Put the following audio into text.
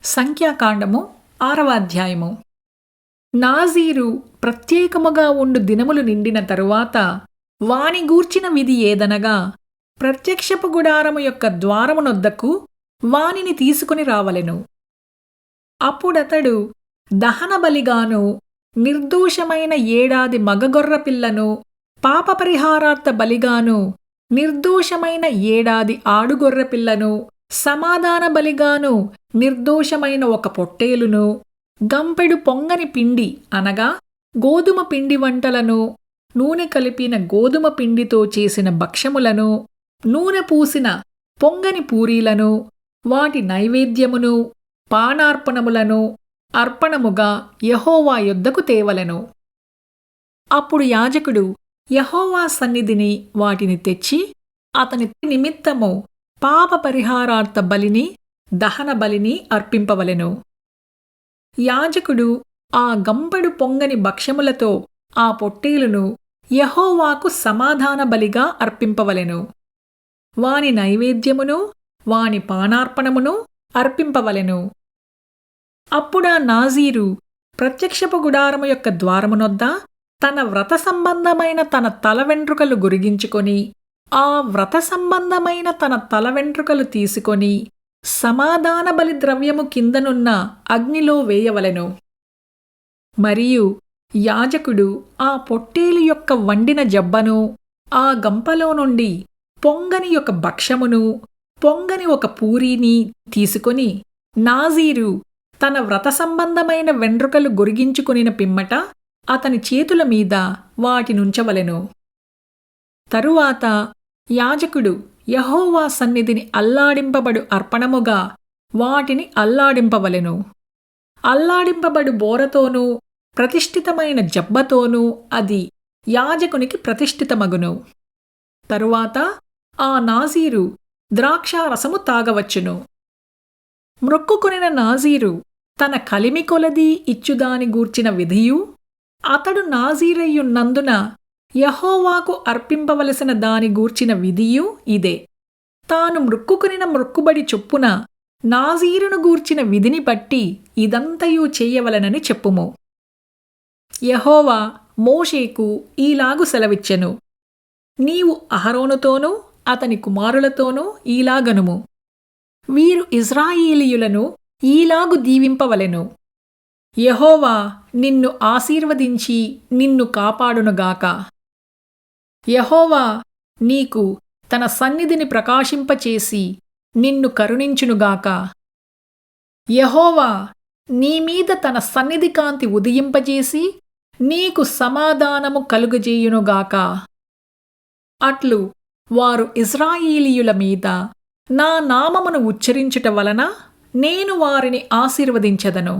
సంఖ్యాకాండము 6వ అధ్యాయము. నాజీరు ప్రత్యేకముగా ఉండు దినములు నిండిన తరువాత వాని గూర్చిన విధి ఏదనగా, ప్రత్యక్షపు గుడారము యొక్క ద్వారమునొద్దకు వానిని తీసుకుని రావలెను. అప్పుడతడు దహనబలిగాను నిర్దోషమైన ఏడాది మగగొర్ర పిల్లను, పాపపరిహారార్థ బలిగాను నిర్దోషమైన ఏడాది ఆడుగొర్రె పిల్లను, సమాధాన బలిగాను నిర్దోషమైన ఒక పొట్టేలును, గంపెడు పొంగని పిండి అనగా గోధుమ పిండి వంటలను, నూనె కలిపిన గోధుమ పిండితో చేసిన భక్ష్యములను, నూనె పూసిన పొంగని పూరీలను, వాటి నైవేద్యమును, పానార్పణములను అర్పణముగా యెహోవా యొద్దకు తేవలెను. అప్పుడు యాజకుడు యెహోవా సన్నిధిని వాటిని తెచ్చి అతని నిమిత్తము పాప పరిహారార్థ బలిని, దహన బలిని అర్పింపవలెను. యాజకుడు ఆ గంపెడు పొంగని భక్ష్యములతో ఆ పొట్టేలును యెహోవాకు సమాధాన బలిగా అర్పింపవలెను. వాని నైవేద్యమును, వాని పానార్పణమును అర్పింపవలెను. అప్పుడా నాజీరు ప్రత్యక్షపు గుడారము యొక్క ద్వారమునొద్ద తన వ్రత సంబంధమైన తన తల వెంట్రుకలు గొరిగించుకొని, ఆ వ్రత సంబంధమైన తన తల వెంట్రుకలు తీసుకొని సమాధాన బలి ద్రవ్యము కిందనున్న అగ్నిలో వేయవలెను. మరియు యాజకుడు ఆ పొట్టేలు యొక్క వండిన జబ్బను, ఆ గంపలో నుండి పొంగని ఒక భక్ష్యమును, పొంగని ఒక పూరీని తీసుకొని నాజీరు తన వ్రత సంబంధమైన వెంట్రుకలు గొరిగించుకొనిన పిమ్మట అతని చేతుల మీద వాటినుంచవలెను. తరువాత యాజకుడు యెహోవా సన్నిధిని అల్లాడింపబడు అర్పణముగా వాటిని అల్లాడింపవలెను. అల్లాడింపబడు బోరతోనూ ప్రతిష్ఠితమైన జబ్బతోనూ అది యాజకునికి ప్రతిష్ఠితమగును. తరువాత ఆ నాజీరు ద్రాక్షారసము తాగవచ్చును. మ్రొక్కుకొనిన నాజీరు తన కలిమి కొలదీ ఇచ్చుదాని గూర్చిన విధియు, అతడు నాజీరయ్యున్నందున యెహోవాకు అర్పింపవలసిన దాని గూర్చిన విధియు ఇదే. తాను మ్రొక్కుకొనిన మ్రొక్కుబడి చొప్పున నాజీరును గూర్చిన విధిని బట్టి ఇదంతయు చేయవలనని చెప్పుము. యెహోవా మోషేకు ఈలాగు సెలవిచ్చెను. నీవు అహరోనుతోనూ అతని కుమారులతోనూ ఈలాగనుము. వీరు ఇజ్రాయేలీయులను ఈలాగు దీవింపవలెను. యెహోవా నిన్ను ఆశీర్వదించి నిన్ను కాపాడునుగాక. యెహోవా నీకు తన సన్నిధిని ప్రకాశింపచేసి నిన్ను కరుణించునుగాక. యెహోవా నీమీద తన సన్నిధి కాంతి ఉదయింపజేసి నీకు సమాధానము కలుగజేయునుగాక. అట్లు వారు ఇజ్రాయేలీయుల మీద నా నామమును ఉచ్చరించుట వలన నేను వారిని ఆశీర్వదించెదను.